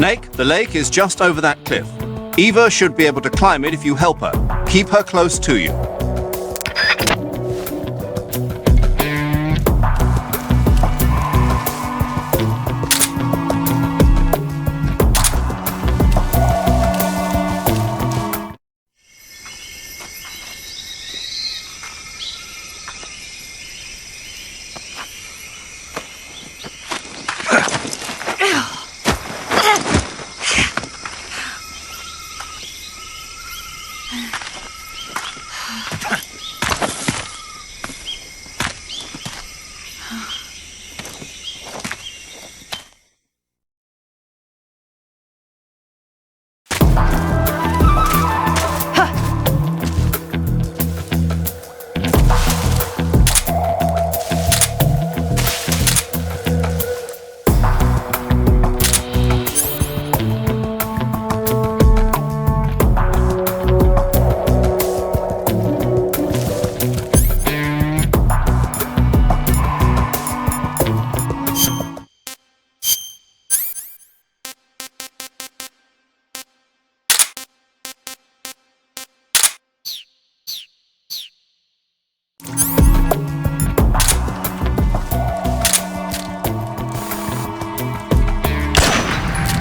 Snake, the lake is just over that cliff. Eva should be able to climb it if you help her. Keep her close to you.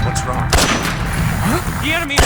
What's wrong? Huh? The enemy!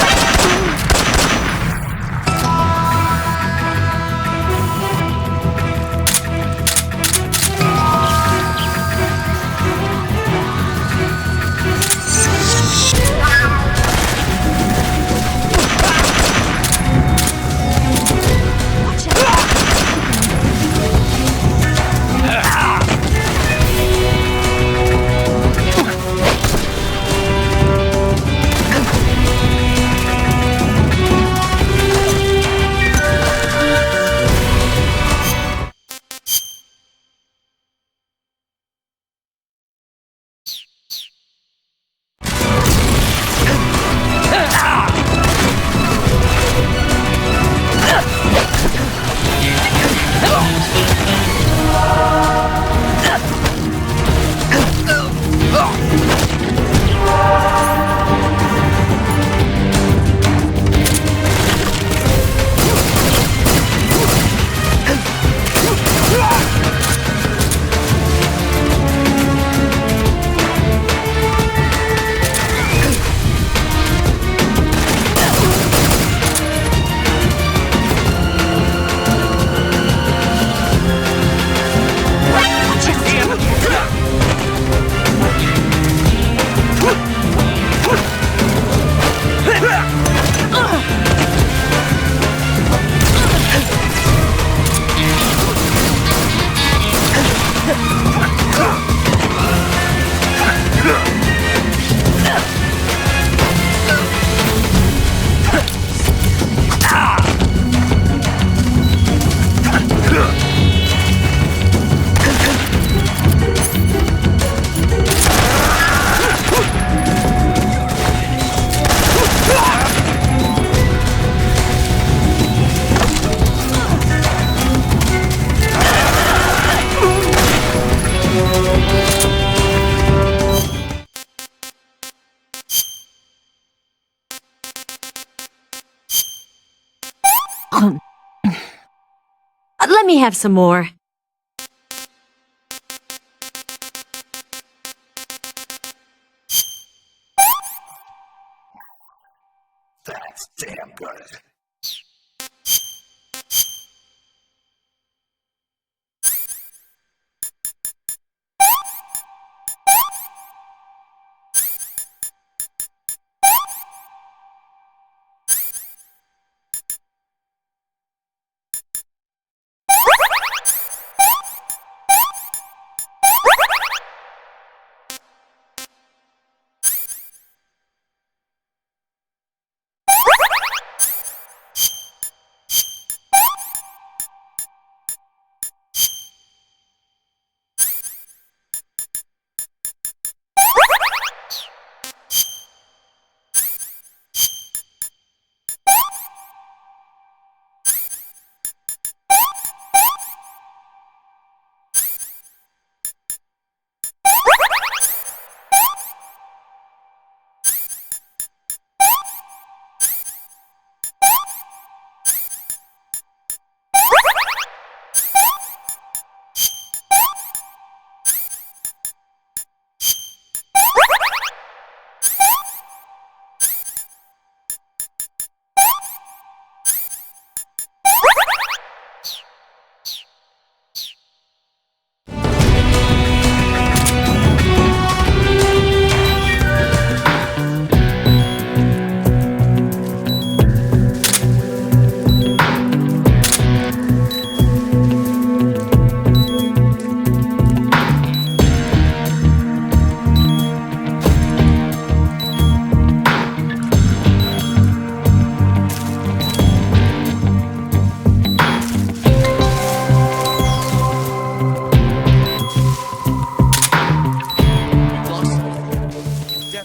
Let me have some more. That's damn good.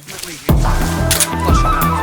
definitely flush him out.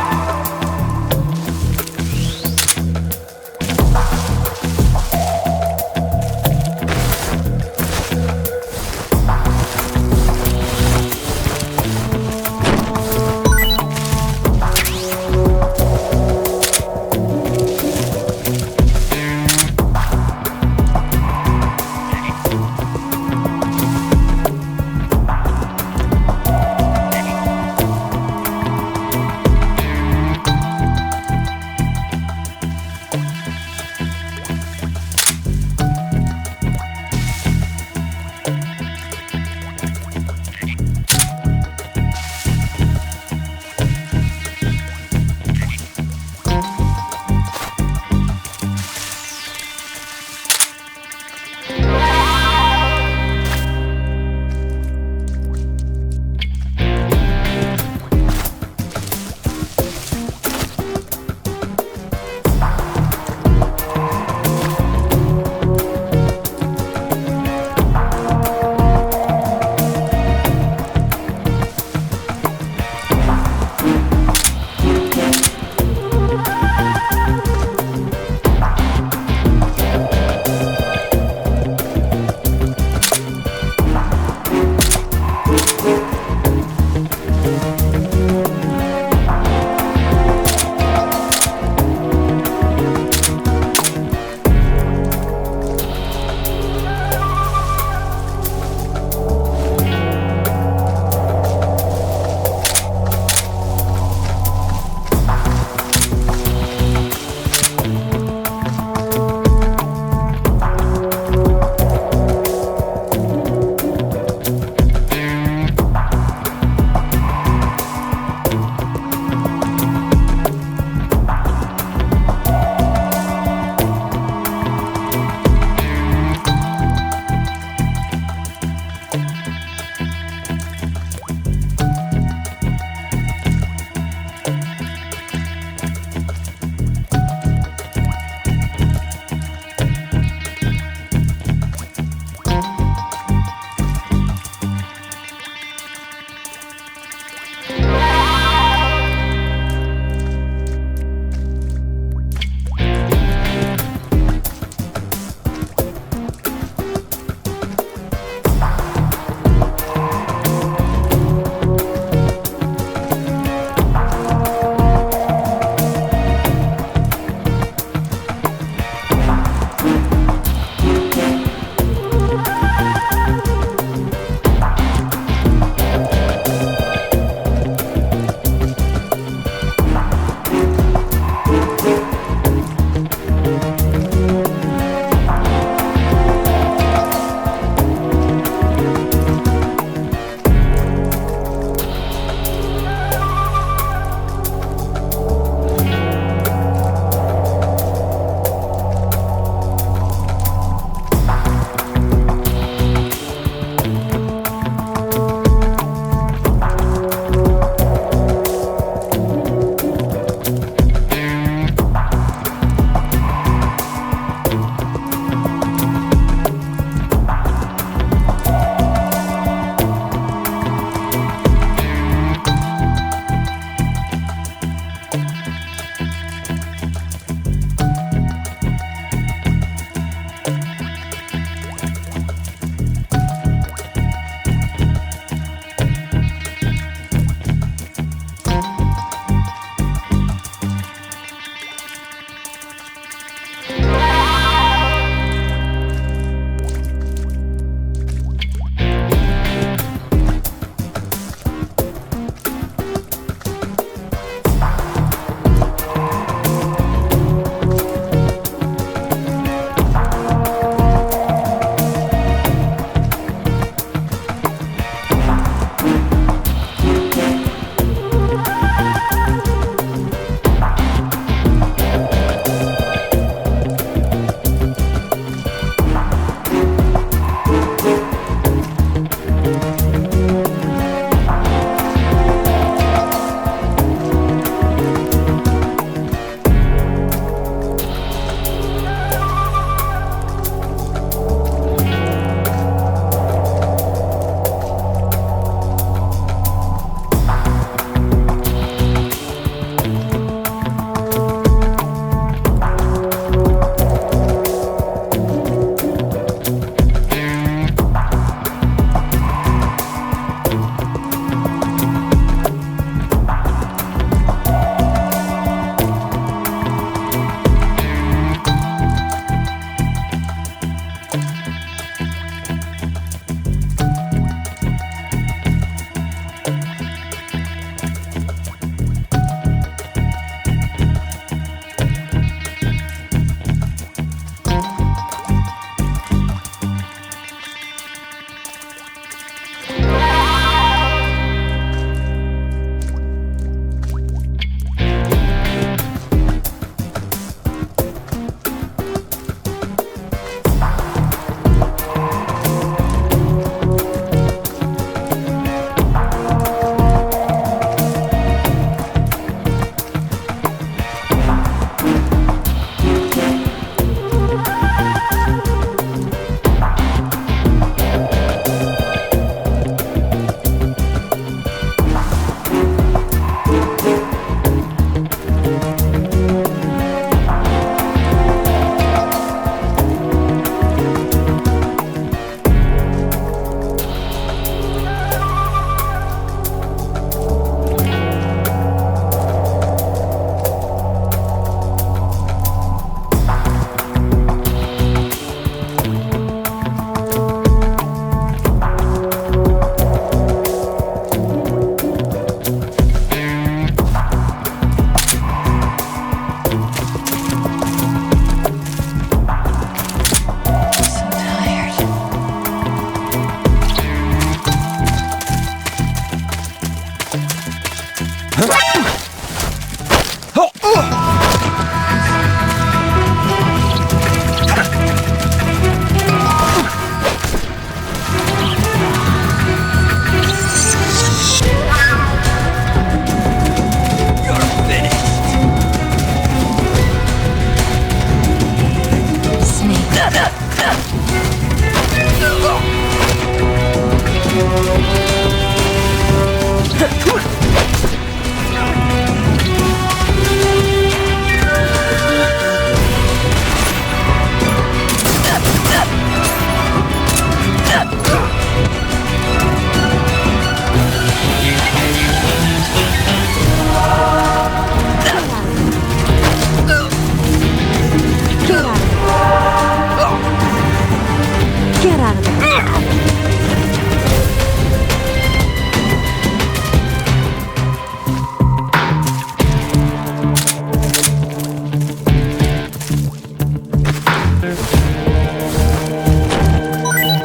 Get out of there.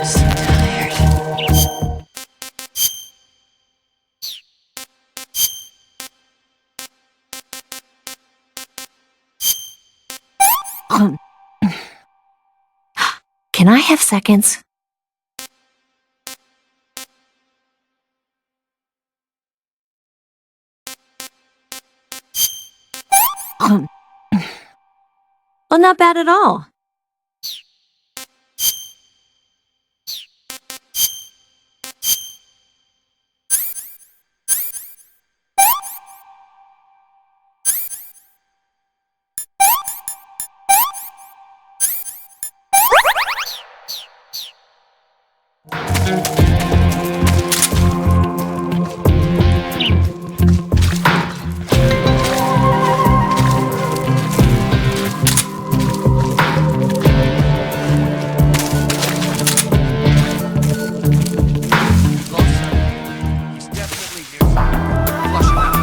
So tired. Can I have seconds? Well, not bad at all. He's definitely here. Flush him out.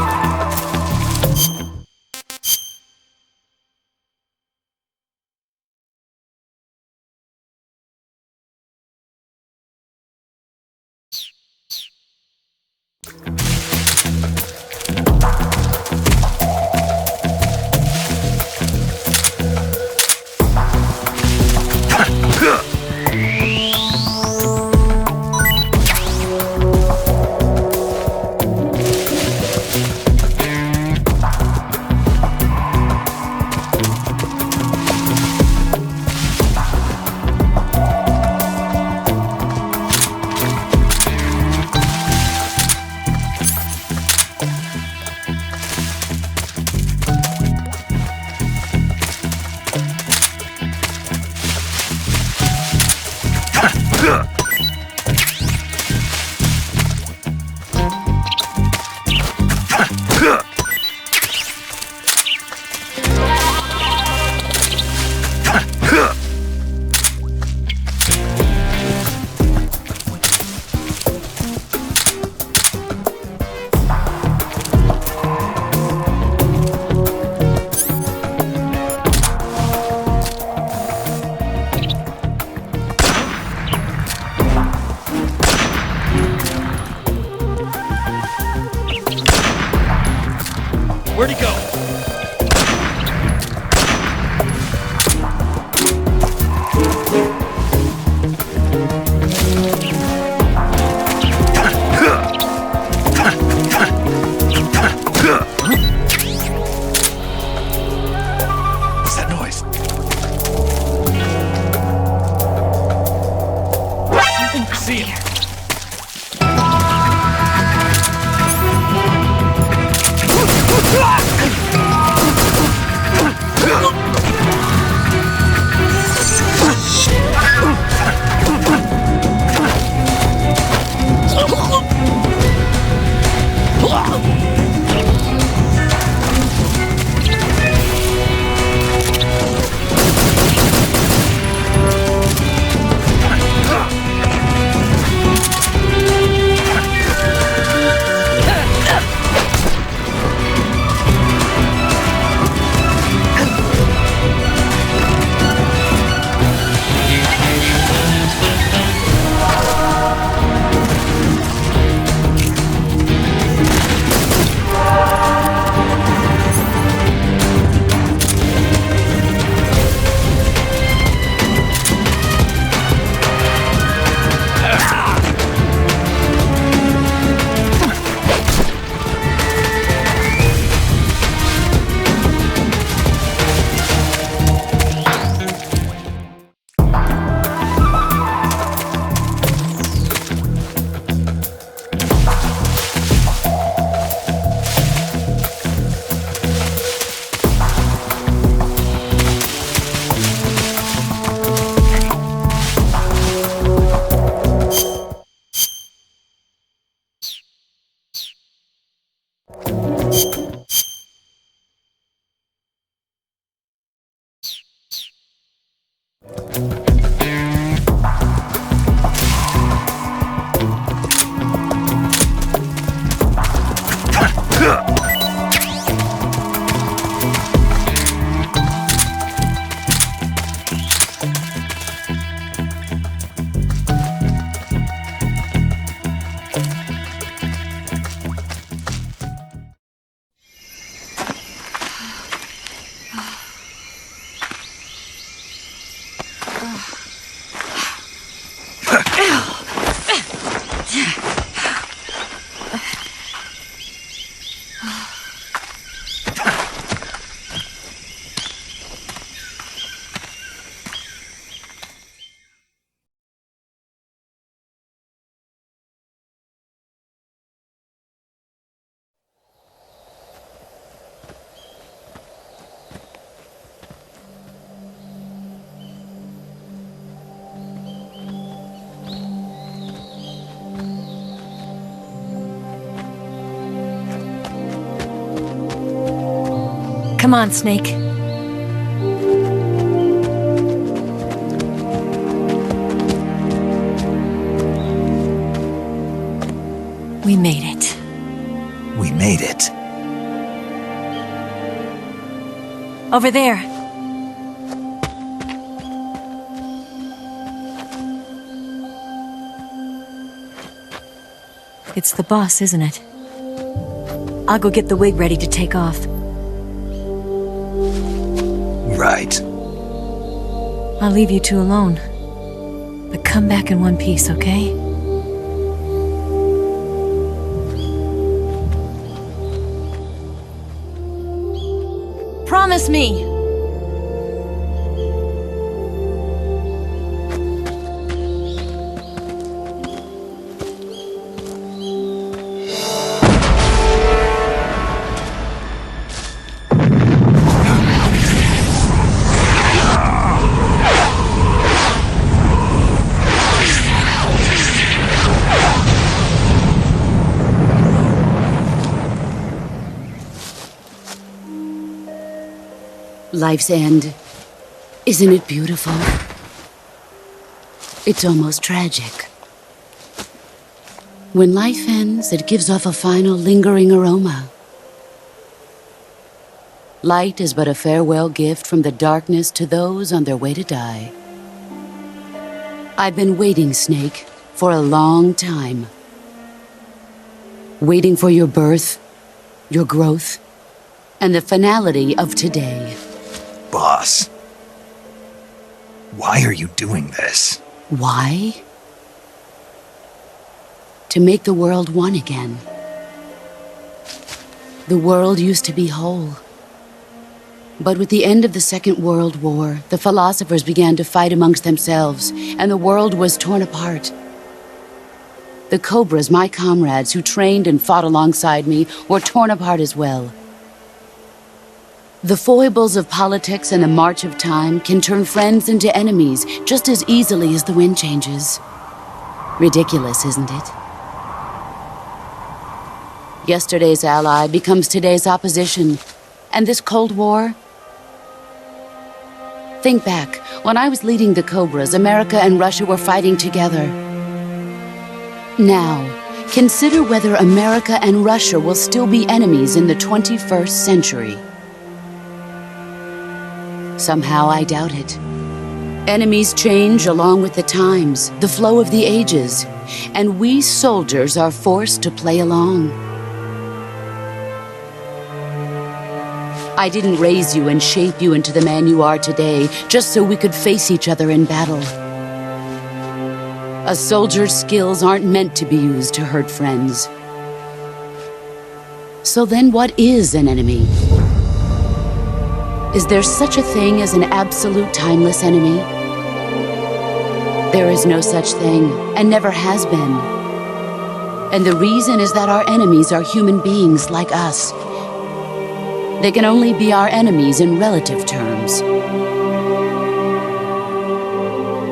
Where'd he go? What's that noise? Something See him. here. Ah! Come on, Snake. We made it. We made it. Over there. It's the boss, isn't it? I'll go get the wig ready to take off. Right. I'll leave you two alone. But come back in one piece, okay? Promise me! Life's end. Isn't it beautiful? It's almost tragic. When life ends, it gives off a final lingering aroma. Light is but a farewell gift from the darkness to those on their way to die. I've been waiting, Snake, for a long time. Waiting for your birth, your growth, and the finality of today. Boss. Why are you doing this? Why? To make the world one again. The world used to be whole. But with the end of the Second World War, the philosophers began to fight amongst themselves, and the world was torn apart. The Cobras, my comrades who trained and fought alongside me, were torn apart as well. The foibles of politics and the march of time can turn friends into enemies just as easily as the wind changes. Ridiculous, isn't it? Yesterday's ally becomes today's opposition. And this Cold War? Think back. When I was leading the Cobras, America and Russia were fighting together. Now, consider whether America and Russia will still be enemies in the 21st century. Somehow I doubt it. Enemies change along with the times, the flow of the ages, and we soldiers are forced to play along. I didn't raise you and shape you into the man you are today just so we could face each other in battle. A soldier's skills aren't meant to be used to hurt friends. So then what is an enemy? Is there such a thing as an absolute timeless enemy? There is no such thing, and never has been. And the reason is that our enemies are human beings like us. They can only be our enemies in relative terms.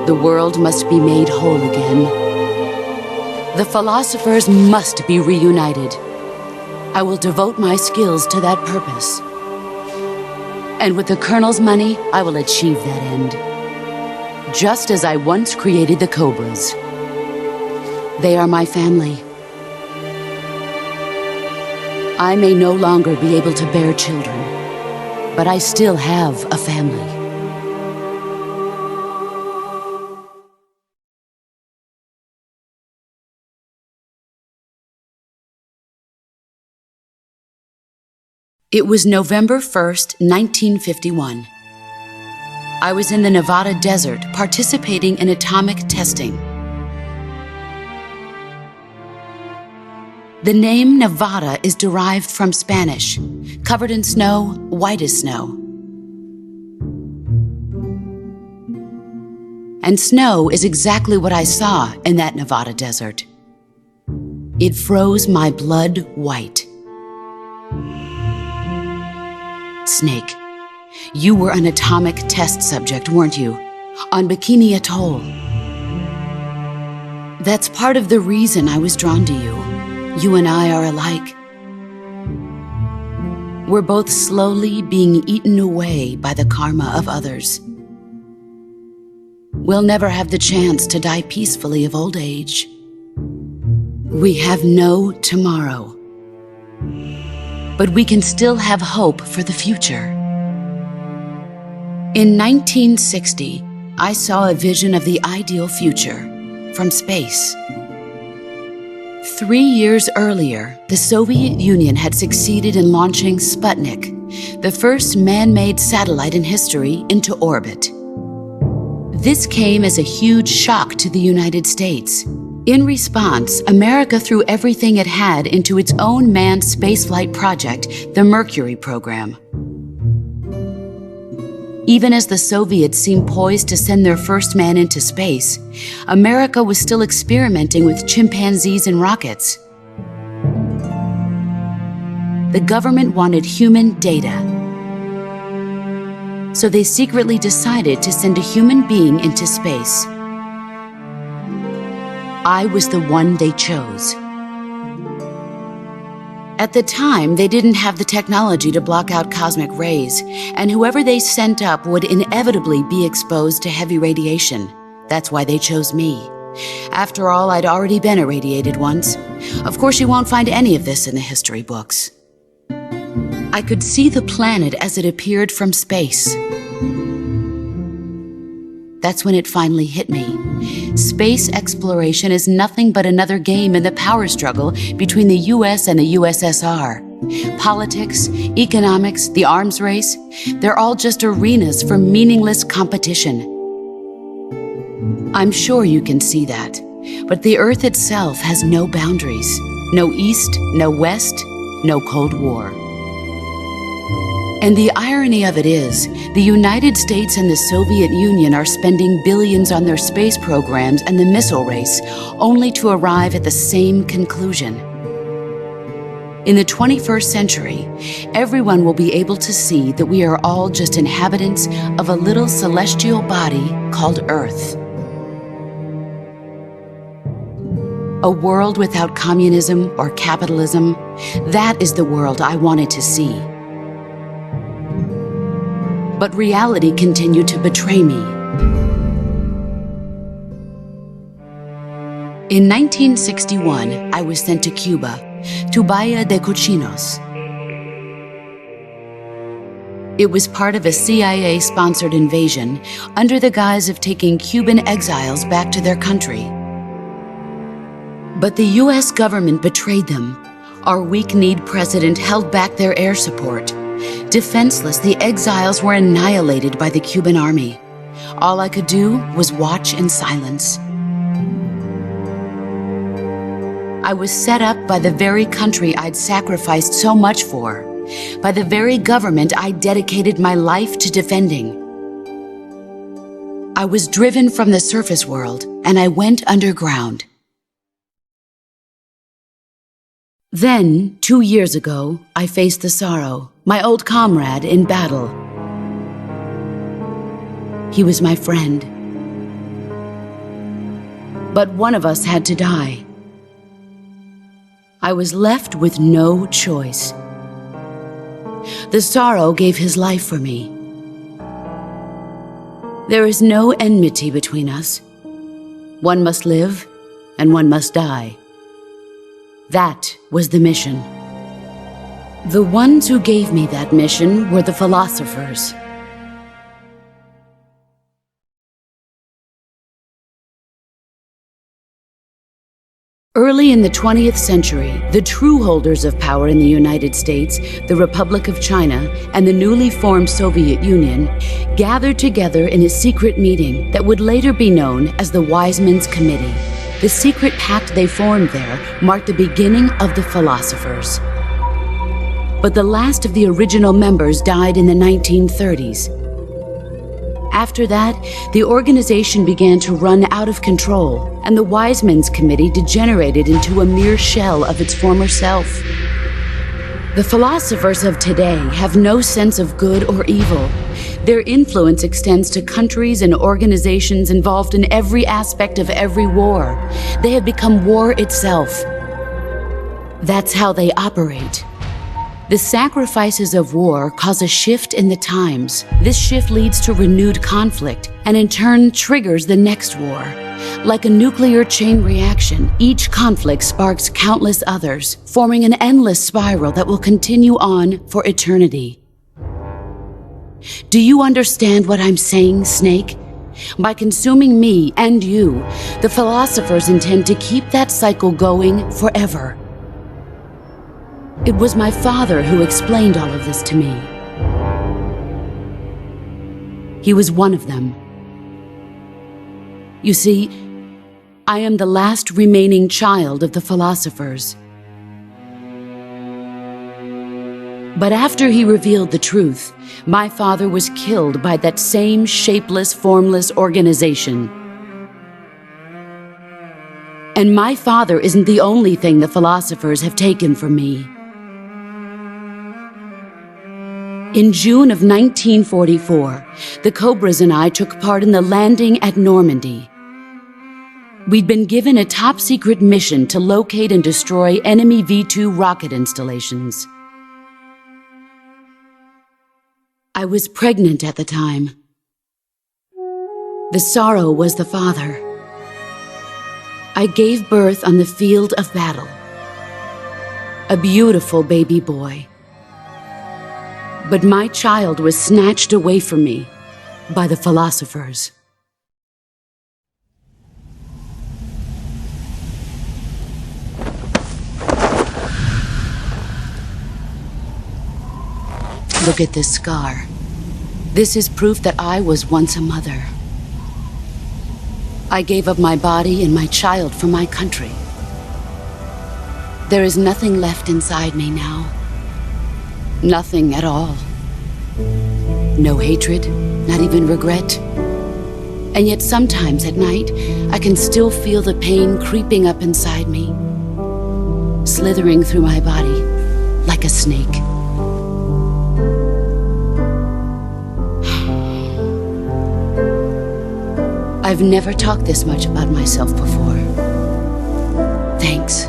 The world must be made whole again. The philosophers must be reunited. I will devote my skills to that purpose. And with the Colonel's money, I will achieve that end. Just as I once created the Cobras. They are my family. I may no longer be able to bear children, but I still have a family. It was November 1st, 1951. I was in the Nevada desert participating in atomic testing. The name Nevada is derived from Spanish, covered in snow, white as snow. And snow is exactly what I saw in that Nevada desert. It froze my blood white. Snake, you were an atomic test subject, weren't you? On Bikini Atoll. That's part of the reason I was drawn to you. You and I are alike. we're both slowly being eaten away by the karma of others. We'll never have the chance to die peacefully of old age. We have no tomorrow. But we can still have hope for the future. In 1960, I saw a vision of the ideal future from space. 3 years earlier, the Soviet Union had succeeded in launching Sputnik, the first man-made satellite in history, into orbit. This came as a huge shock to the United States. In response, America threw everything it had into its own manned spaceflight project, the Mercury program. Even as the Soviets seemed poised to send their first man into space, America was still experimenting with chimpanzees and rockets. The government wanted human data, so they secretly decided to send a human being into space. I was the one they chose. At the time, they didn't have the technology to block out cosmic rays, and whoever they sent up would inevitably be exposed to heavy radiation. That's why they chose me. After all, I'd already been irradiated once. Of course, you won't find any of this in the history books. I could see the planet as it appeared from space. That's when it finally hit me. Space exploration is nothing but another game in the power struggle between the US and the USSR. Politics, economics, the arms race, they're all just arenas for meaningless competition. I'm sure you can see that, but the Earth itself has no boundaries. No East, no West, no Cold War. And the irony of it is, the United States and the Soviet Union are spending billions on their space programs and the missile race, only to arrive at the same conclusion. In the 21st century, everyone will be able to see that we are all just inhabitants of a little celestial body called Earth. A world without communism or capitalism, that is the world I wanted to see. But reality continued to betray me. In 1961, I was sent to Cuba, to Bahia de Cochinos. It was part of a CIA-sponsored invasion under the guise of taking Cuban exiles back to their country. But the US government betrayed them. Our weak-kneed president held back their air support. Defenseless, the exiles were annihilated by the Cuban army. All I could do was watch in silence. I was set up by the very country I'd sacrificed so much for, by the very government I dedicated my life to defending. I was driven from the surface world, and I went underground. Then, 2 years ago, I faced the Sorrow, my old comrade in battle. He was my friend. But one of us had to die. I was left with no choice. The Sorrow gave his life for me. There is no enmity between us. One must live, and one must die. That was the mission. The ones who gave me that mission were the philosophers. Early in the 20th century, the true holders of power in the United States, the Republic of China, and the newly formed Soviet Union gathered together in a secret meeting that would later be known as the Wiseman's Committee. The secret pact they formed there marked the beginning of the philosophers. But the last of the original members died in the 1930s. After that, the organization began to run out of control, and the Wiseman's Committee degenerated into a mere shell of its former self. The philosophers of today have no sense of good or evil. Their influence extends to countries and organizations involved in every aspect of every war. They have become war itself. That's how they operate. The sacrifices of war cause a shift in the times. This shift leads to renewed conflict and in turn triggers the next war. Like a nuclear chain reaction, each conflict sparks countless others, forming an endless spiral that will continue on for eternity. Do you understand what I'm saying, Snake? By consuming me and you, the philosophers intend to keep that cycle going forever. It was my father who explained all of this to me. He was one of them. You see, I am the last remaining child of the philosophers. But after he revealed the truth, my father was killed by that same shapeless, formless organization. And my father isn't the only thing the philosophers have taken from me. In June of 1944, the Cobras and I took part in the landing at Normandy. We'd been given a top-secret mission to locate and destroy enemy V-2 rocket installations. I was pregnant at the time. The sorrow was the father. I gave birth on the field of battle. A beautiful baby boy. But my child was snatched away from me by the philosophers. Look at this scar. This is proof that I was once a mother. I gave up my body and my child for my country. There is nothing left inside me now. Nothing at all. No hatred, not even regret. And yet sometimes at night, I can still feel the pain creeping up inside me, slithering through my body like a snake. I've never talked this much about myself before. Thanks.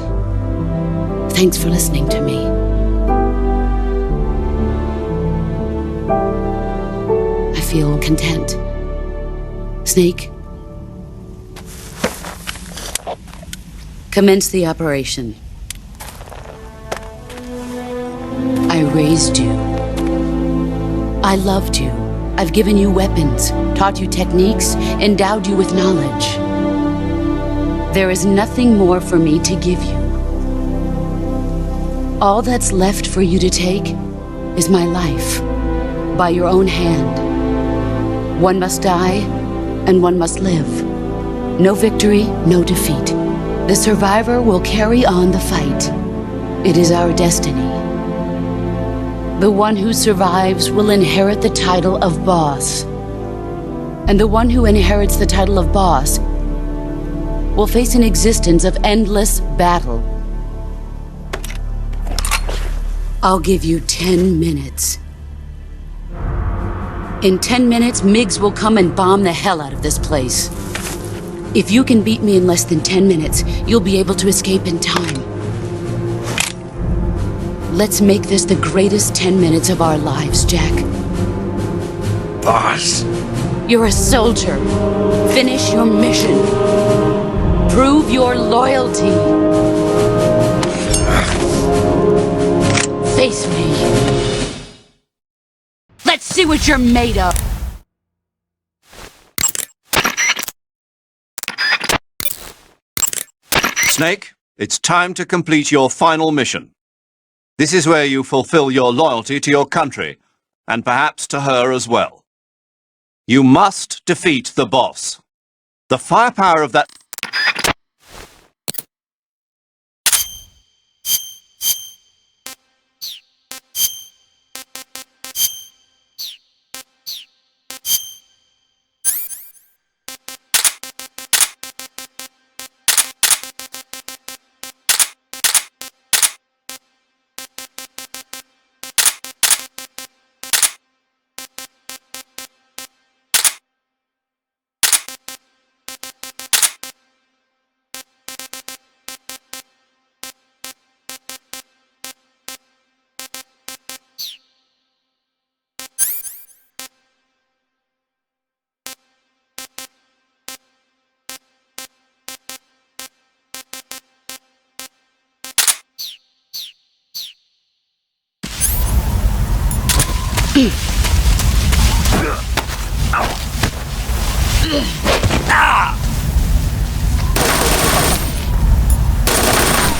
Thanks for listening to me. I feel content. Snake, commence the operation. I raised you. I loved you. I've given you weapons, taught you techniques, endowed you with knowledge. There is nothing more for me to give you. All that's left for you to take is my life, by your own hand. One must die, and one must live. No victory, no defeat. The survivor will carry on the fight. It is our destiny. The one who survives will inherit the title of boss. And the one who inherits the title of boss will face an existence of endless battle. I'll give you 10 minutes. In 10 minutes, MiGs will come and bomb the hell out of this place. If you can beat me in less than 10 minutes, you'll be able to escape in time. Let's make this the greatest 10 minutes of our lives, Jack. Boss. You're a soldier. Finish your mission. Prove your loyalty. Face me. Let's see what you're made of. Snake, it's time to complete your final mission. This is where you fulfill your loyalty to your country, and perhaps to her as well. You must defeat the boss. The firepower of that...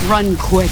Run quick.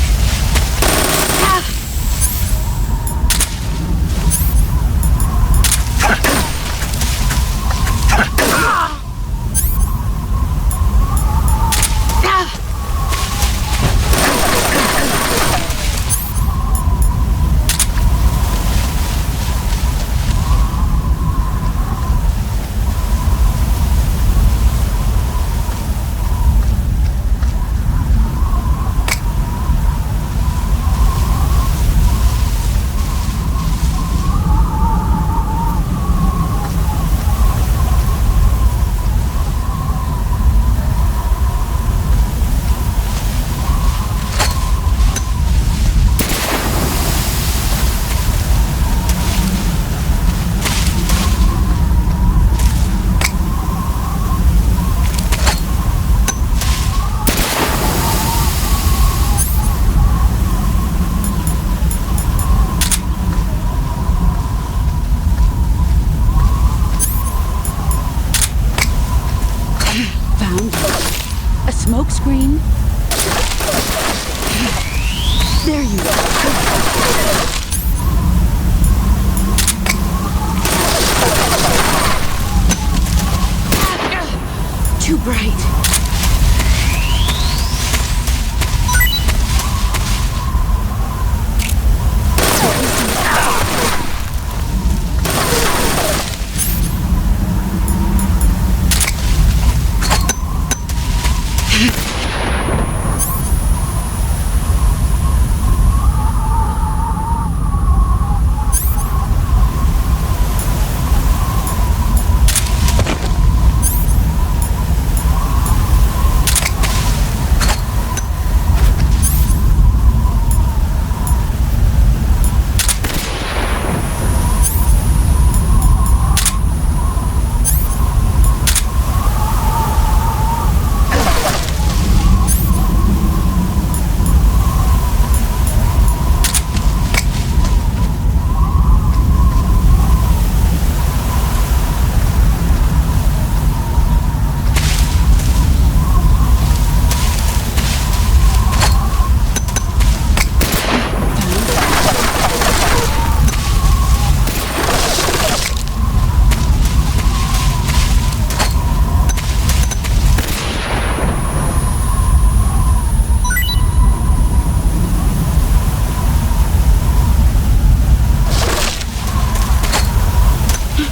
A smoke screen. There you go. Too bright.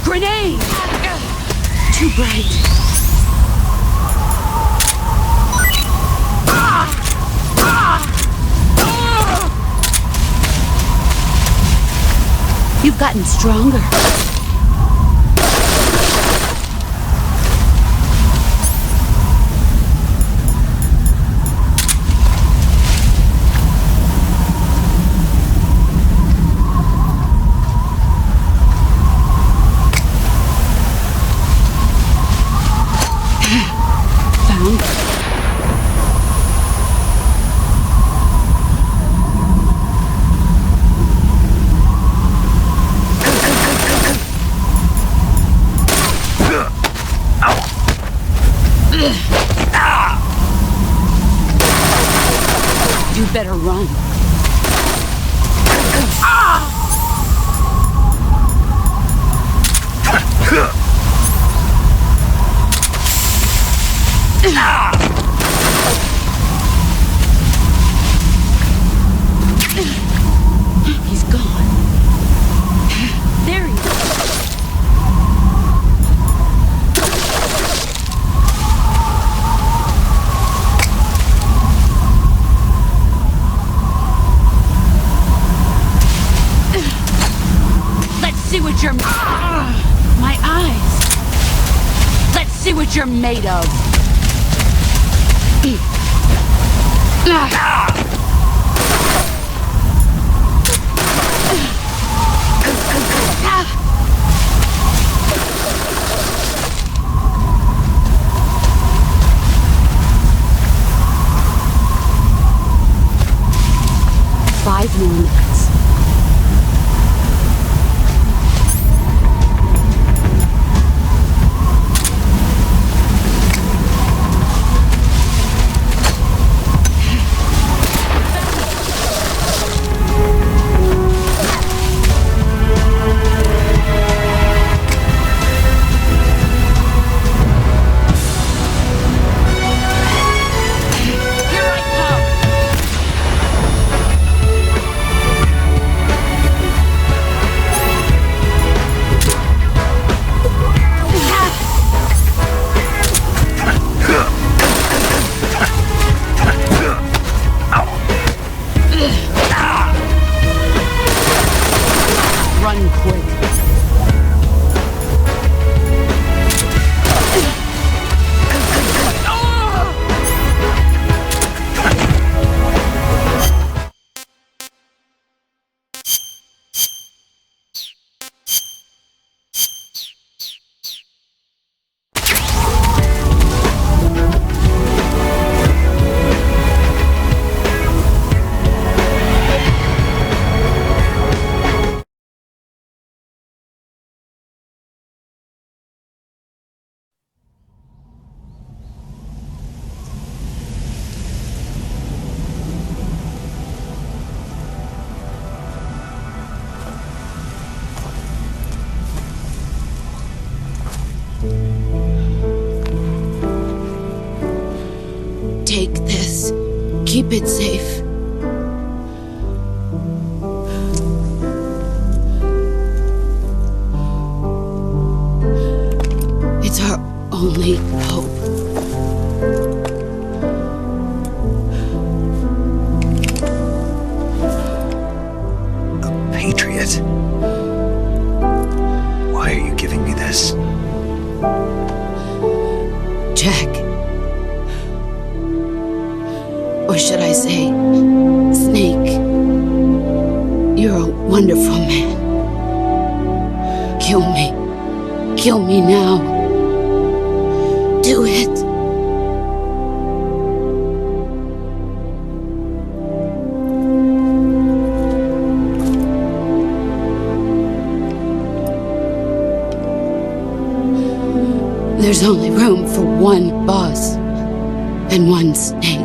Grenade! Too bright. You've gotten stronger. You better run. He's gone. There he is. Let's see what you're... My eyes. Let's see what you're made of. Five more minutes. Run quick. Take this. Keep it safe. It's our only hope. A patriot? Why are you giving me this? Jack. Or should I say, Snake? You're a wonderful man. Kill me. Kill me now. Do it. There's only room for one boss and one snake.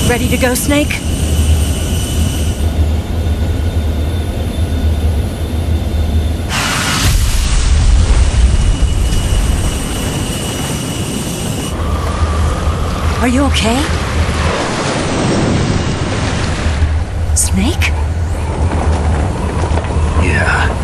Ready to go, Snake? Are you okay? Snake? Yeah.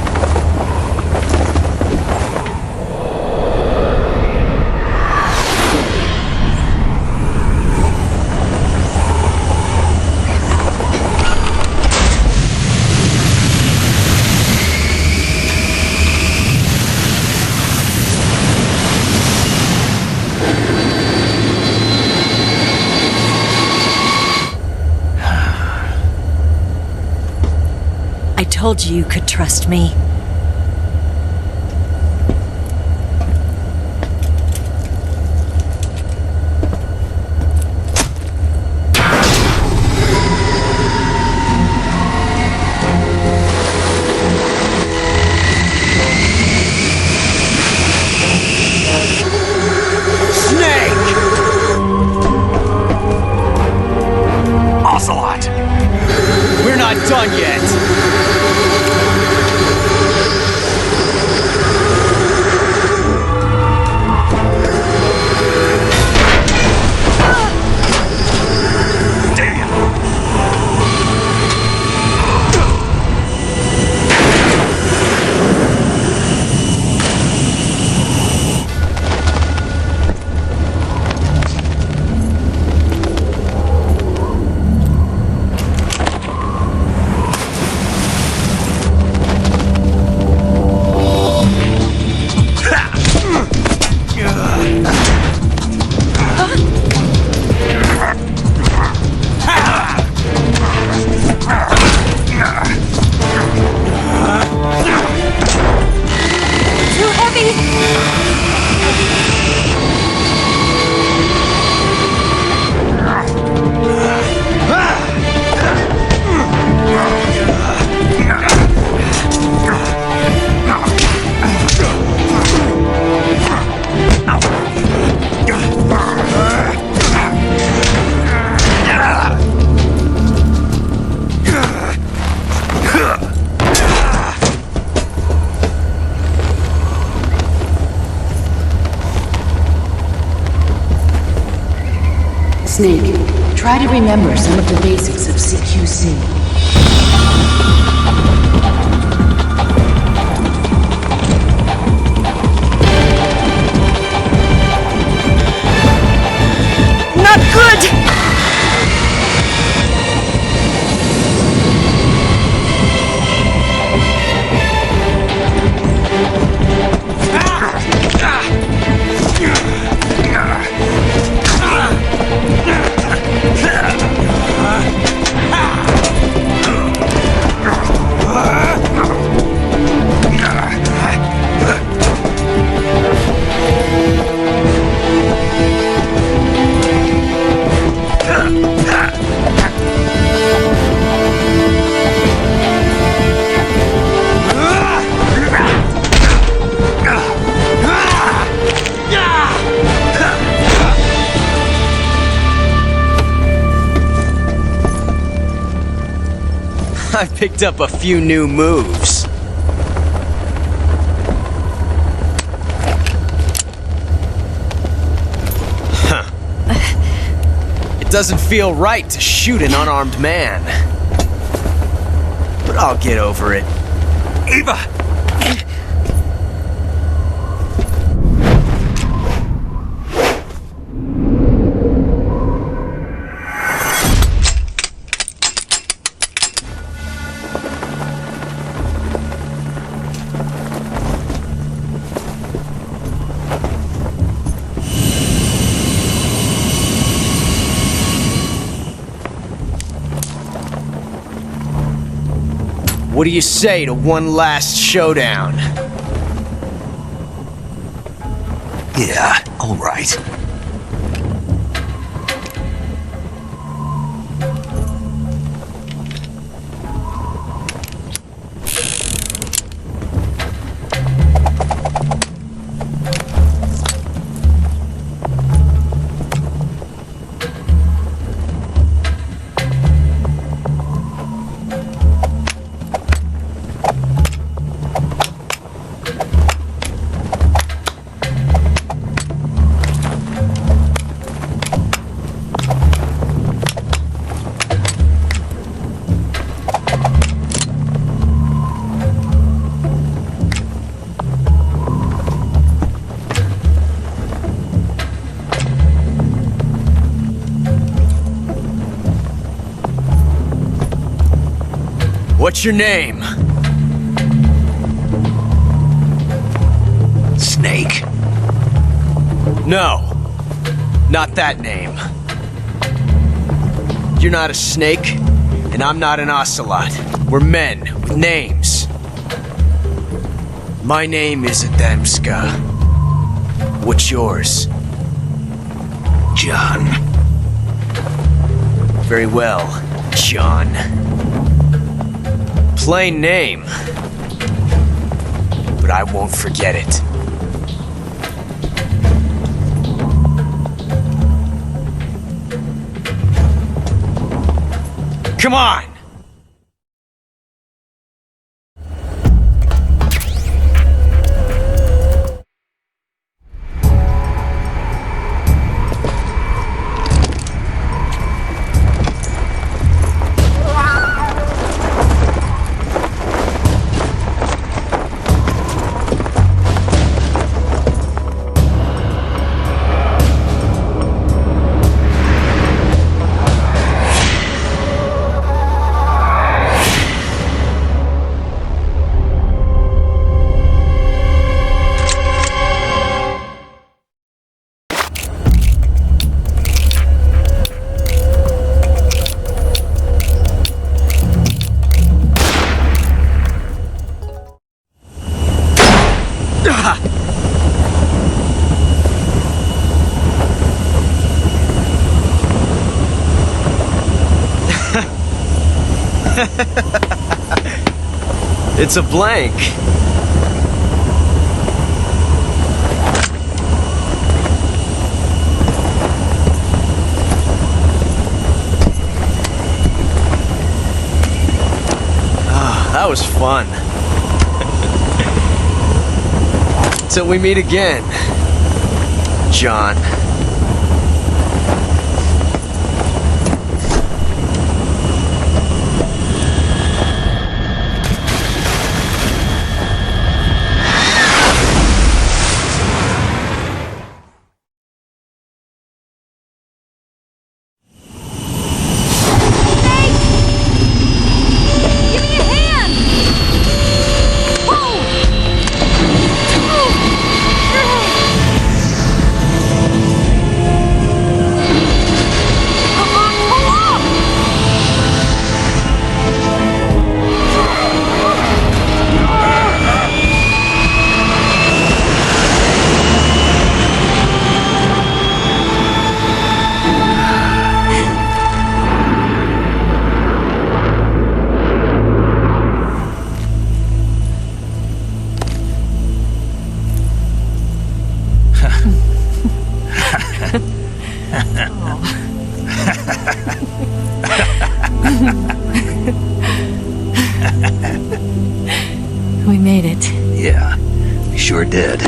I told you you could trust me. Snake! Ocelot! We're not done yet! Too heavy! Snake, try to remember some of the basics of CQC. Not good! I picked up a few new moves. Huh. It doesn't feel right to shoot an unarmed man. But I'll get over it. Eva! What do you say to one last showdown? Yeah, all right. What's your name? Snake. No. Not that name. You're not a snake, and I'm not an ocelot. We're men with names. My name is Adamska. What's yours? John. Very well, John. Plain name. But I won't forget it. Come on! It's a blank. Ah, that was fun. Till we meet again, John. Give me a hand! Whoa! We made it. Yeah, we sure did.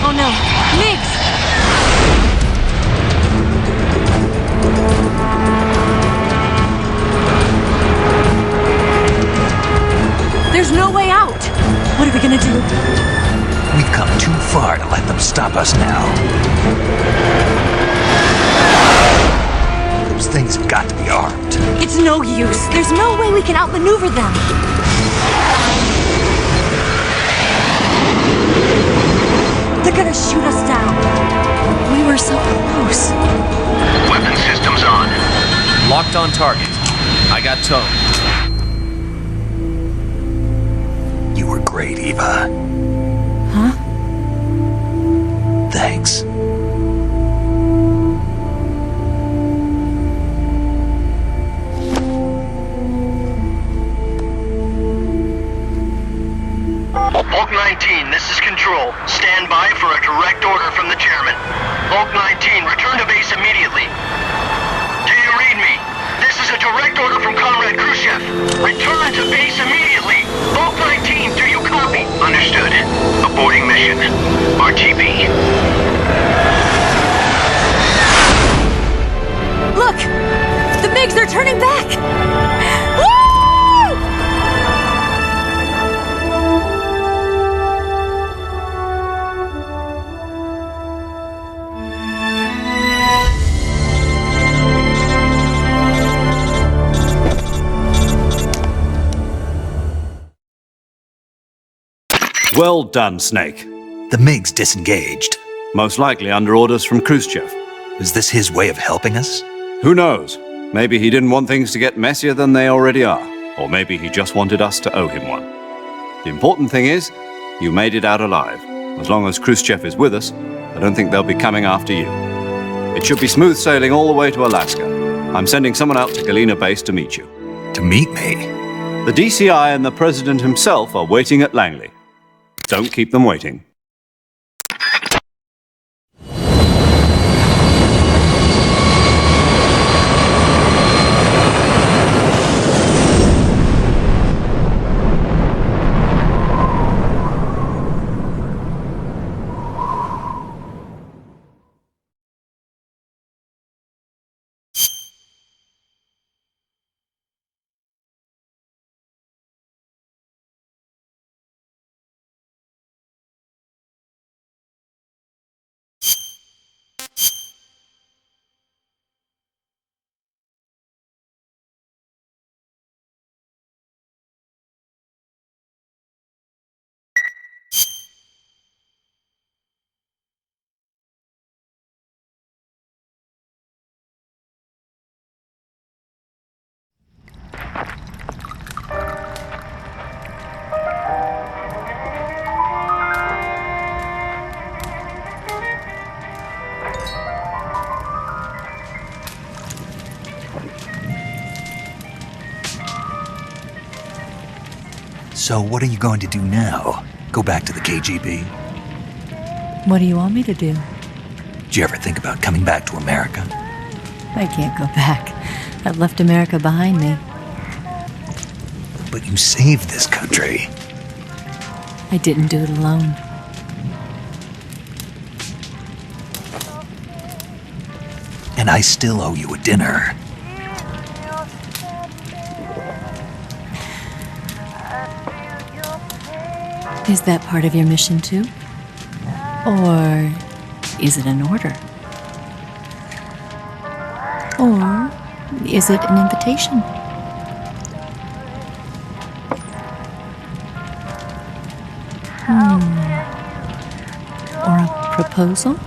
Oh no, Miggs! There's no way out! What are we gonna do? We've come too far to let them stop us now. Those things have got to be armed. It's no use. There's no way we can outmaneuver them. They're gonna shoot us down. We were so close. Weapon systems on. Locked on target. I got towed. You were great, Eva. Huh? Thanks. Hulk 19, this is Control. Stand by for a direct order from the chairman. Hulk 19, return to base immediately. Do you read me? This is a direct order from Comrade Khrushchev. Return to base immediately. 19, do you copy? Understood. Aborting mission. RTB. Look! The MiGs are turning back! Woo! Well done, Snake. The MiGs disengaged. Most likely under orders from Khrushchev. Is this his way of helping us? Who knows? Maybe he didn't want things to get messier than they already are. Or maybe he just wanted us to owe him one. The important thing is, you made it out alive. As long as Khrushchev is with us, I don't think they'll be coming after you. It should be smooth sailing all the way to Alaska. I'm sending someone out to Galena Base to meet you. To meet me? The DCI and the President himself are waiting at Langley. Don't keep them waiting. So what are you going to do now? Go back to the KGB? What do you want me to do? Did you ever think about coming back to America? I can't go back. I've left America behind me. But you saved this country. I didn't do it alone. And I still owe you a dinner. Is that part of your mission too? Or is it an order? Or is it an invitation? Or a proposal?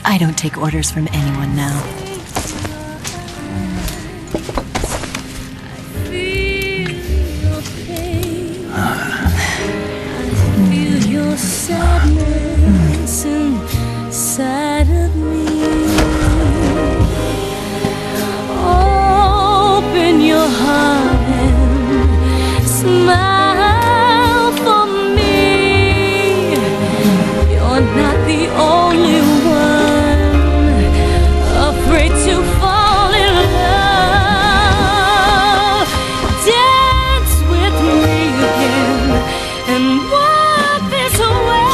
I don't take orders from anyone now. Sadness inside of me. Open your heart and smile for me. You're not the only one afraid to fall in love. Dance with me again and walk this way.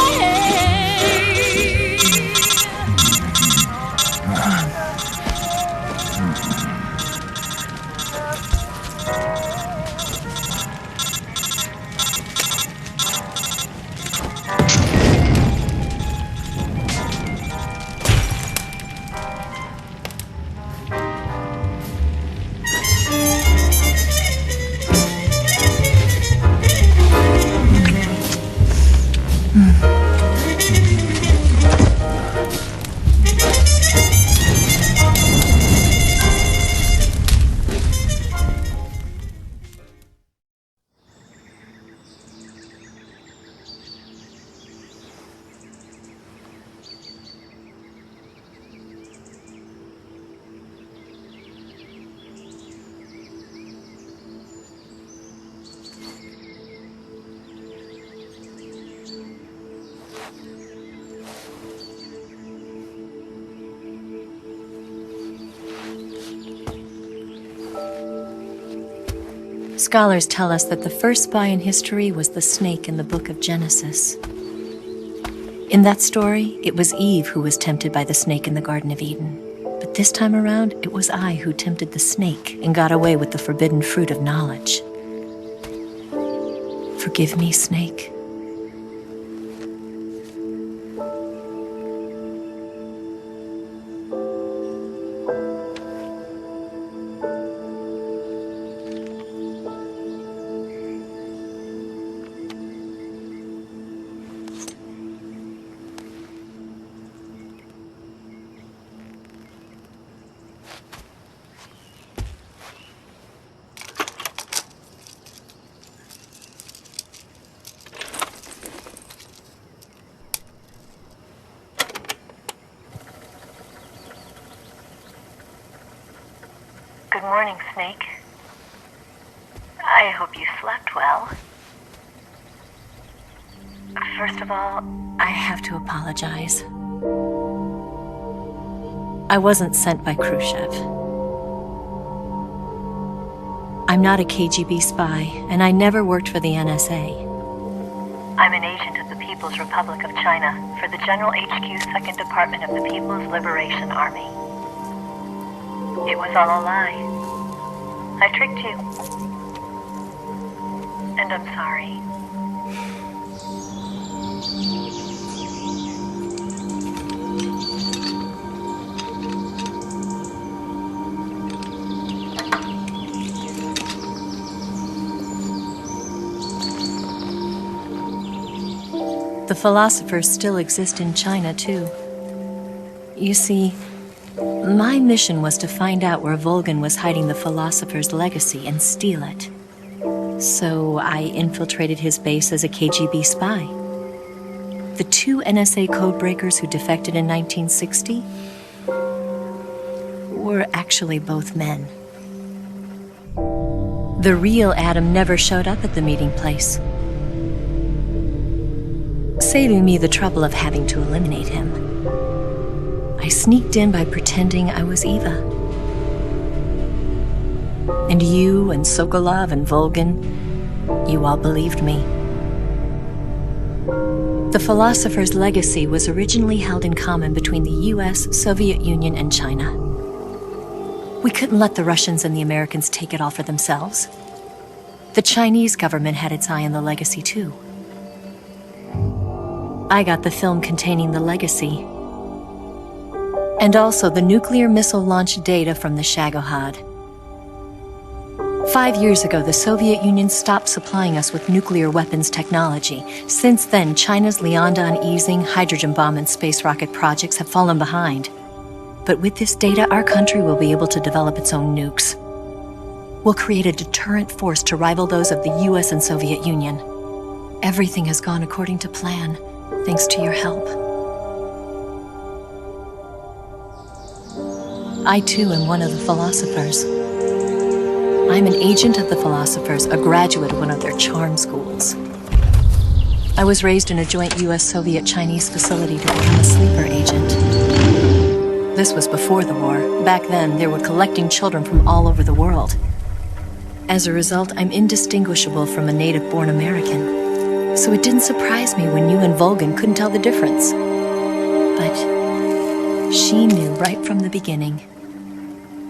Scholars tell us that the first spy in history was the snake in the book of Genesis. In that story, it was Eve who was tempted by the snake in the Garden of Eden. But this time around, it was I who tempted the snake and got away with the forbidden fruit of knowledge. Forgive me, snake. Good morning, Snake. I hope you slept well. First of all, I have to apologize. I wasn't sent by Khrushchev. I'm not a KGB spy, and I never worked for the NSA. I'm an agent of the People's Republic of China for the General HQ 2nd Department of the People's Liberation Army. It was all a lie. I tricked you. And I'm sorry. The philosophers still exist in China, too. You see, my mission was to find out where Volgin was hiding the philosopher's legacy and steal it. So I infiltrated his base as a KGB spy. The two NSA codebreakers who defected in 1960 were actually both men. The real Adam never showed up at the meeting place, saving me the trouble of having to eliminate him. I sneaked in by pretending I was Eva. And you and Sokolov and Volgin, you all believed me. The philosopher's legacy was originally held in common between the US, Soviet Union, and China. We couldn't let the Russians and the Americans take it all for themselves. The Chinese government had its eye on the legacy too. I got the film containing the legacy, and also the nuclear missile launch data from the Shagohod. 5 years ago, the Soviet Union stopped supplying us with nuclear weapons technology. Since then, China's Liaodong easing, hydrogen bomb, and space rocket projects have fallen behind. But with this data, our country will be able to develop its own nukes. We'll create a deterrent force to rival those of the US and Soviet Union. Everything has gone according to plan, thanks to your help. I too am one of the philosophers. I'm an agent of the philosophers, a graduate of one of their charm schools. I was raised in a joint US-Soviet-Chinese facility to become a sleeper agent. This was before the war. Back then, they were collecting children from all over the world. As a result, I'm indistinguishable from a native-born American. So it didn't surprise me when you and Volgin couldn't tell the difference. But she knew right from the beginning.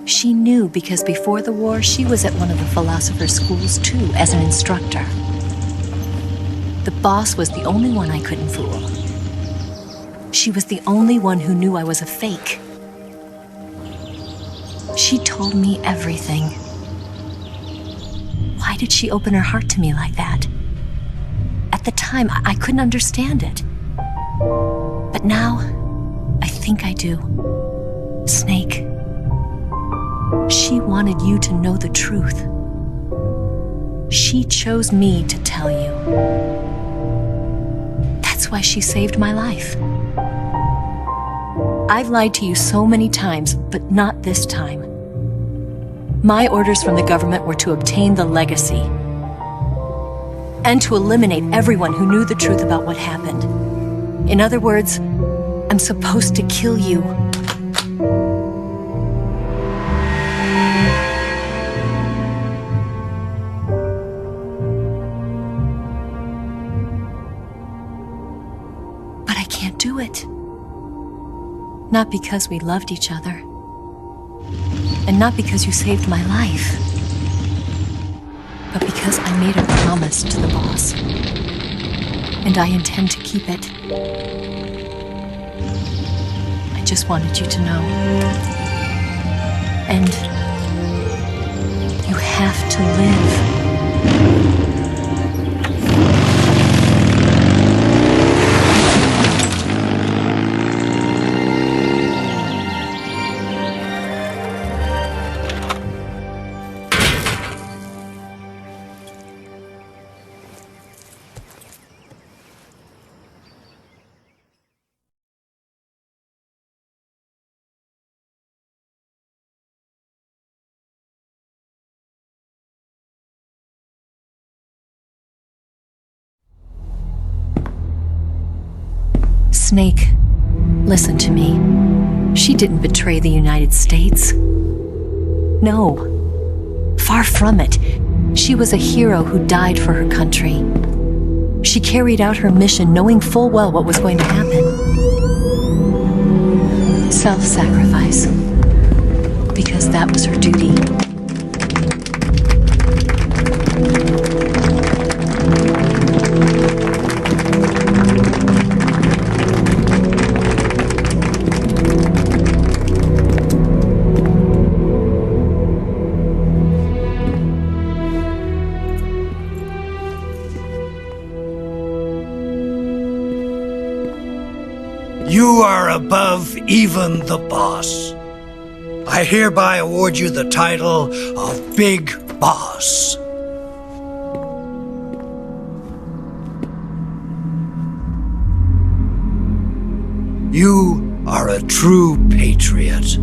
She knew because before the war, she was at one of the philosopher's schools too, as an instructor. The boss was the only one I couldn't fool. She was the only one who knew I was a fake. She told me everything. Why did she open her heart to me like that? At the time, I couldn't understand it. But now, I think I do. Snake. She wanted you to know the truth. She chose me to tell you. That's why she saved my life. I've lied to you so many times, but not this time. My orders from the government were to obtain the legacy and to eliminate everyone who knew the truth about what happened. In other words, I'm supposed to kill you. do it. Not because we loved each other. And not because you saved my life. But because I made a promise to the boss. And I intend to keep it. I just wanted you to know. And you have to live. Snake, listen to me. She didn't betray the United States. No. Far from it. She was a hero who died for her country. She carried out her mission knowing full well what was going to happen. Self-sacrifice. Because that was her duty. You are above even the boss. I hereby award you the title of Big Boss. You are a true patriot.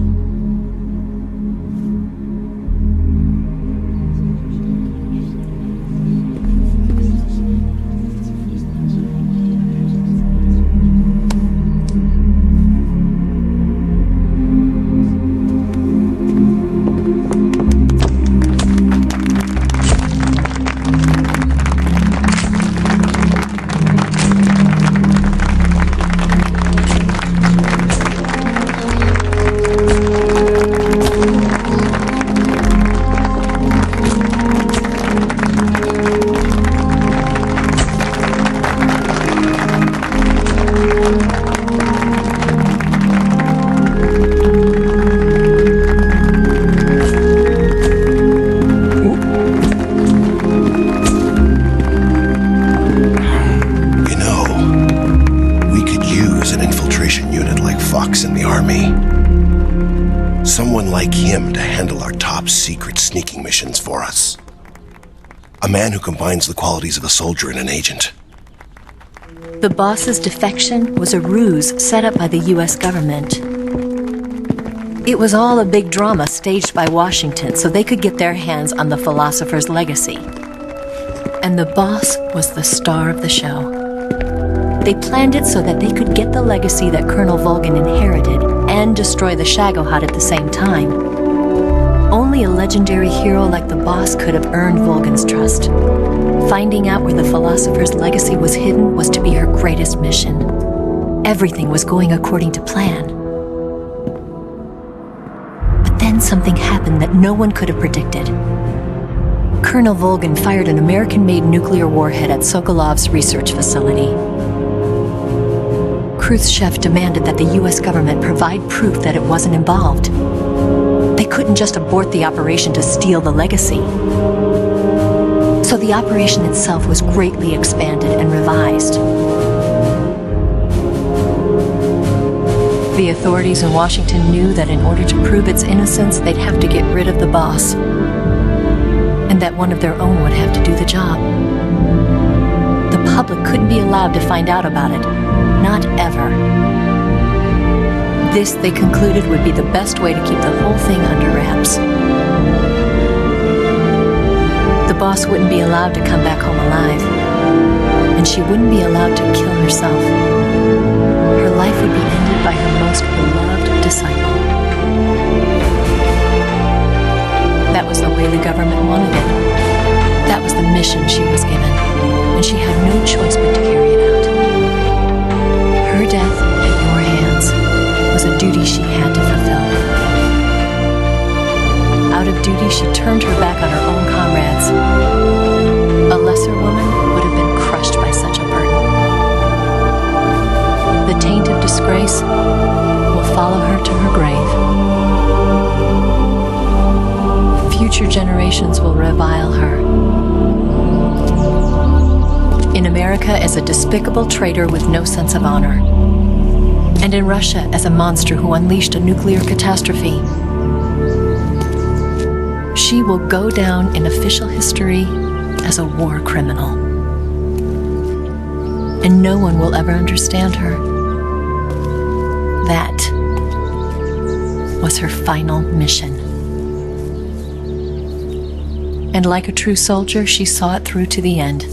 Someone like him to handle our top secret sneaking missions for us. A man who combines the qualities of a soldier and an agent. The boss's defection was a ruse set up by the US government. It was all a big drama staged by Washington so they could get their hands on the philosopher's legacy. And the boss was the star of the show. They planned it so that they could get the legacy that Colonel Volgin inherited and destroy the Shagohod at the same time. Only a legendary hero like the boss could have earned Volgin's trust. Finding out where the philosopher's legacy was hidden was to be her greatest mission. Everything was going according to plan. But then something happened that no one could have predicted. Colonel Volgin fired an American-made nuclear warhead at Sokolov's research facility. Khrushchev demanded that the US government provide proof that it wasn't involved. They couldn't just abort the operation to steal the legacy. So the operation itself was greatly expanded and revised. The authorities in Washington knew that in order to prove its innocence, they'd have to get rid of the boss. And that one of their own would have to do the job. The public couldn't be allowed to find out about it. Not ever. This, they concluded, would be the best way to keep the whole thing under wraps. The boss wouldn't be allowed to come back home alive. And she wouldn't be allowed to kill herself. Her life would be ended by her most beloved disciple. That was the way the government wanted it. That was the mission she was given. And she had no choice but to carry it out. Her death turned her back on her own comrades. A lesser woman would have been crushed by such a burden. The taint of disgrace will follow her to her grave. Future generations will revile her. In America as a despicable traitor with no sense of honor. And in Russia as a monster who unleashed a nuclear catastrophe. She will go down in official history as a war criminal. And no one will ever understand her. That was her final mission. And like a true soldier, she saw it through to the end.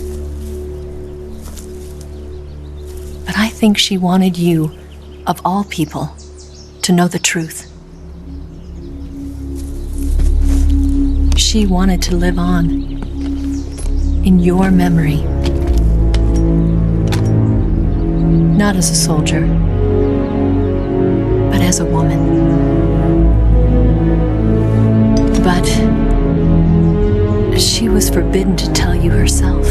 But I think she wanted you, of all people, to know the truth. She wanted to live on in your memory. Not as a soldier, but as a woman. But she was forbidden to tell you herself.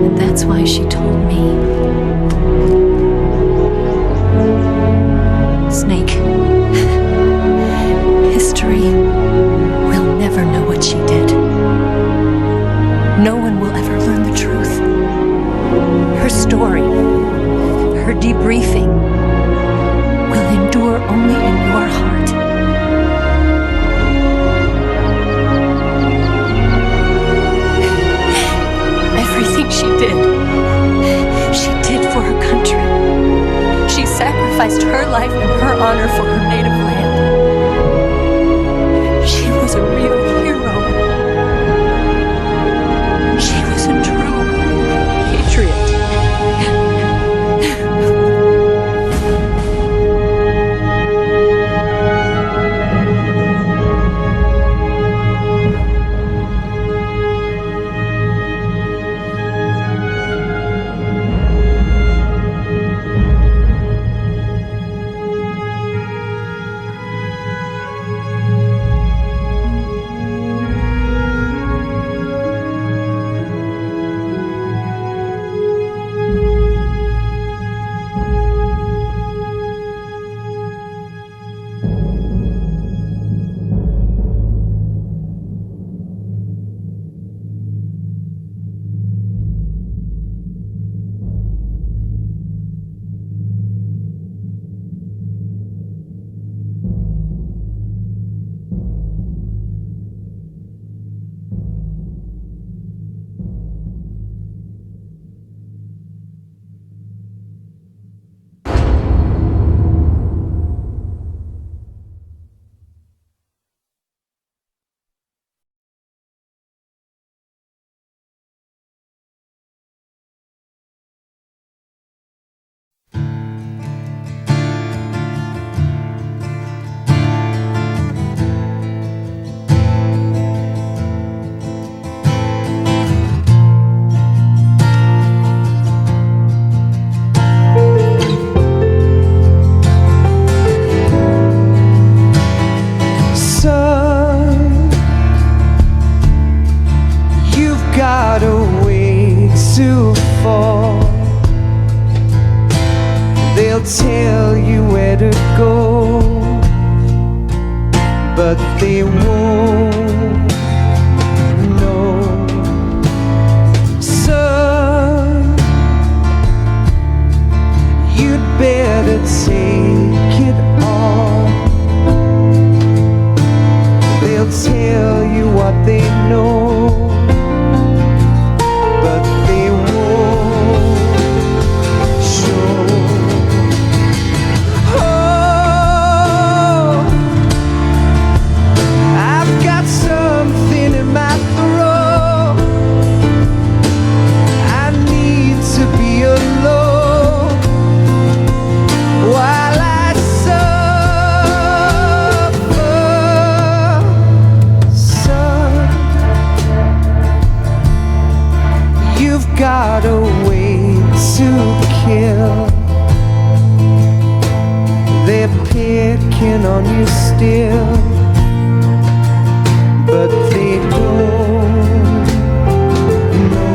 And that's why she told me. Snake, history will never know what she did. No one will ever learn the truth. Her story, her debriefing, will endure only in your heart. Everything she did for her country. She sacrificed her life and her honor for her native land. She was a real hero. She was a true patriot. Tell you where to go, but they won't know. Son, you'd better take it on. They'll tell you what they know, but they won't show. Got a way to kill. They're picking on you still. but they don't know.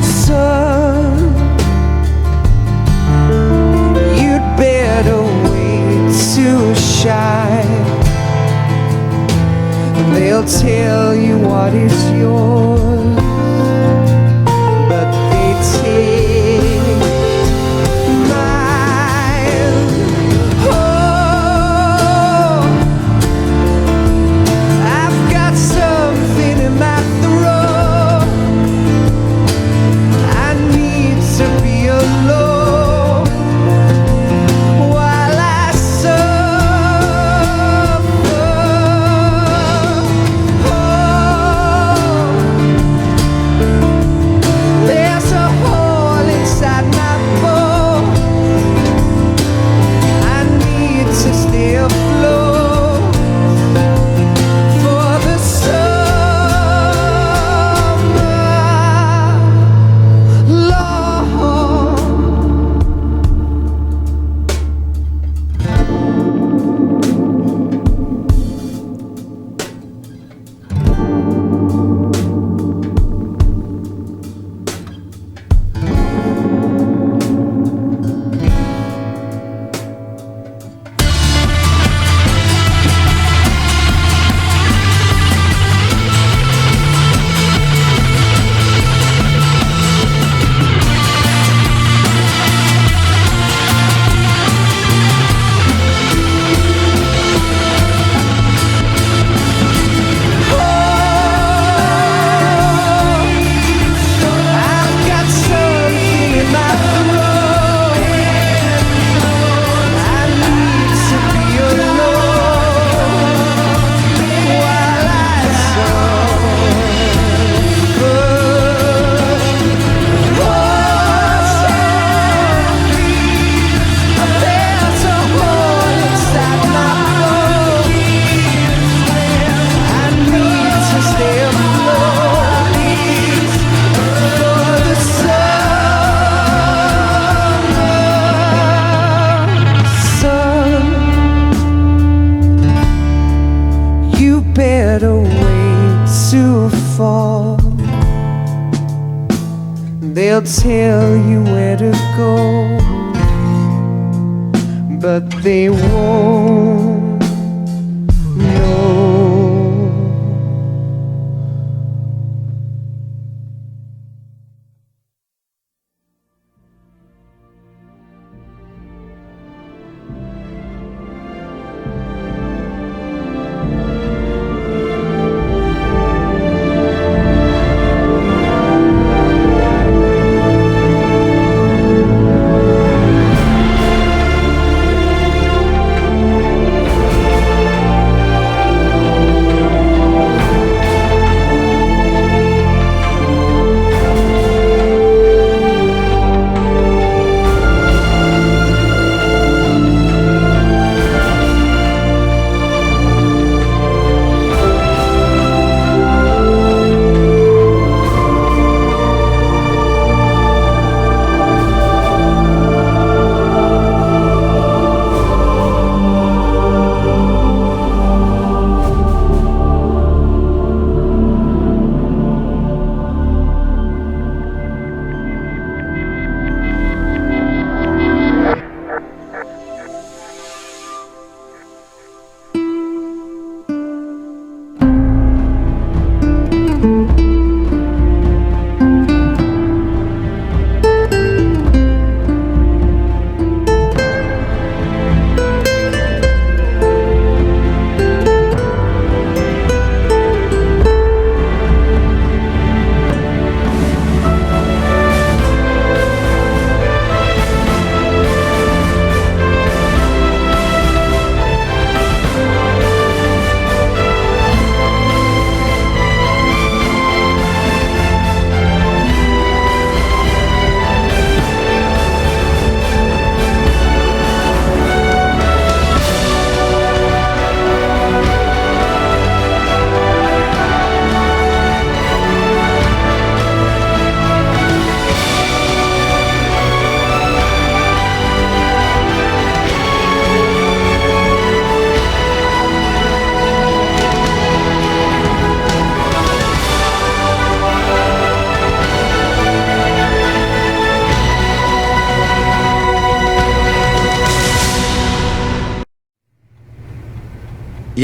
Son, you'd better wait to shine. They'll tell you what is yours, but they take mine. Oh, I've got something in my throat. I need to be alone while I suffer. There's a hole inside my bones. I need to stay afloat for the summer, Lord. I've got something in my throat. I need to be alone while I suffer. There's a hole inside my bones. I need to stay afloat for the summer. Son, you better wait to fall. They'll tell you where to go, but they won't know.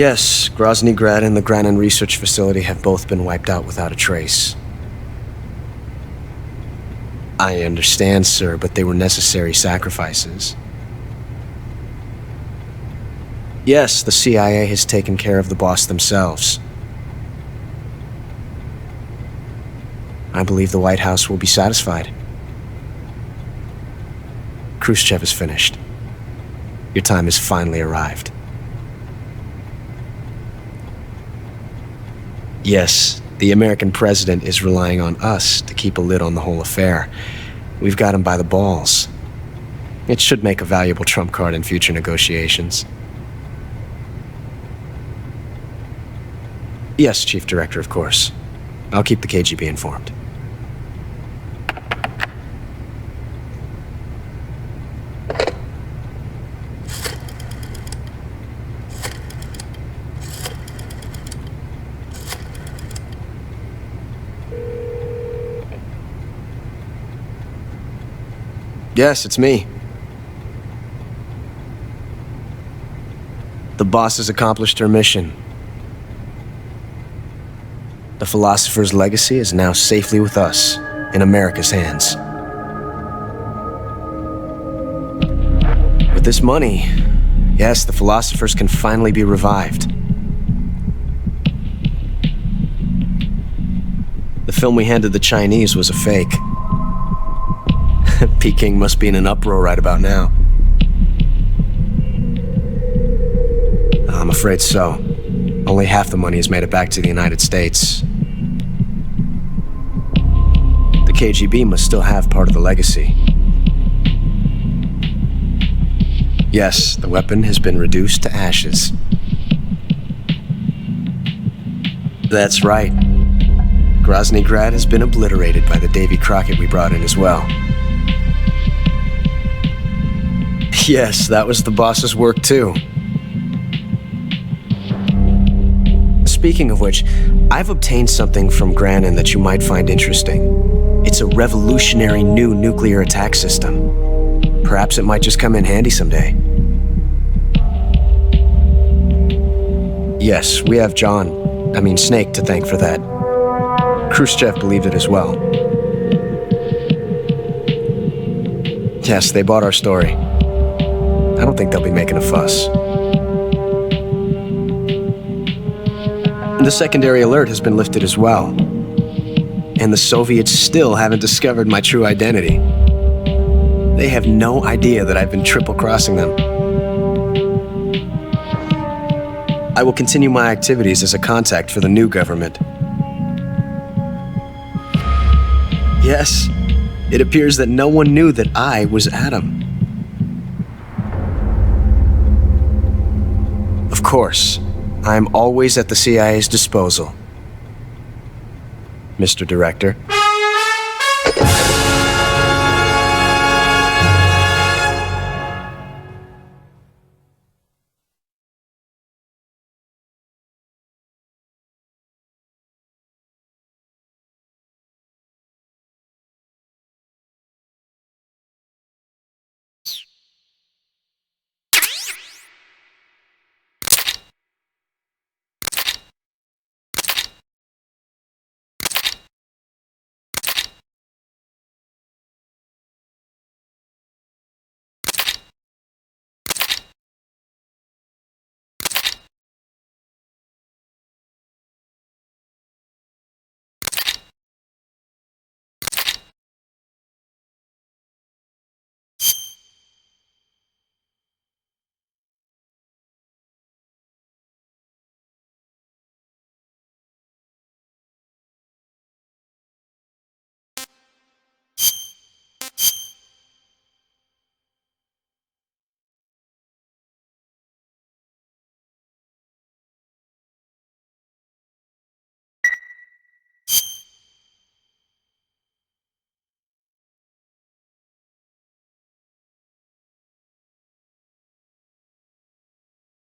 Yes, Grozny Grad and the Granin Research Facility have both been wiped out without a trace. I understand, sir, but they were necessary sacrifices. Yes, the CIA has taken care of the boss themselves. I believe the White House will be satisfied. Khrushchev is finished. Your time has finally arrived. Yes, the American president is relying on us to keep a lid on the whole affair. We've got him by the balls. It should make a valuable trump card in future negotiations. Yes, Chief Director, of course. I'll keep the KGB informed. Yes, it's me. The boss has accomplished her mission. The philosopher's legacy is now safely with us, in America's hands. With this money, yes, the philosophers can finally be revived. The film we handed the Chinese was a fake. Peking must be in an uproar right about now. I'm afraid so. Only half the money has made it back to the United States. The KGB must still have part of the legacy. Yes, the weapon has been reduced to ashes. That's right. Grozny Grad has been obliterated by the Davy Crockett we brought in as well. Yes, that was the boss's work too. Speaking of which, I've obtained something from Granin that you might find interesting. It's a revolutionary new nuclear attack system. Perhaps it might just come in handy someday. Yes, we have Snake to thank for that. Khrushchev believed it as well. Yes, they bought our story. I don't think they'll be making a fuss. The secondary alert has been lifted as well. And the Soviets still haven't discovered my true identity. They have no idea that I've been triple-crossing them. I will continue my activities as a contact for the new government. Yes, it appears that no one knew that I was Adam. Of course, I'm always at the CIA's disposal, Mr. Director.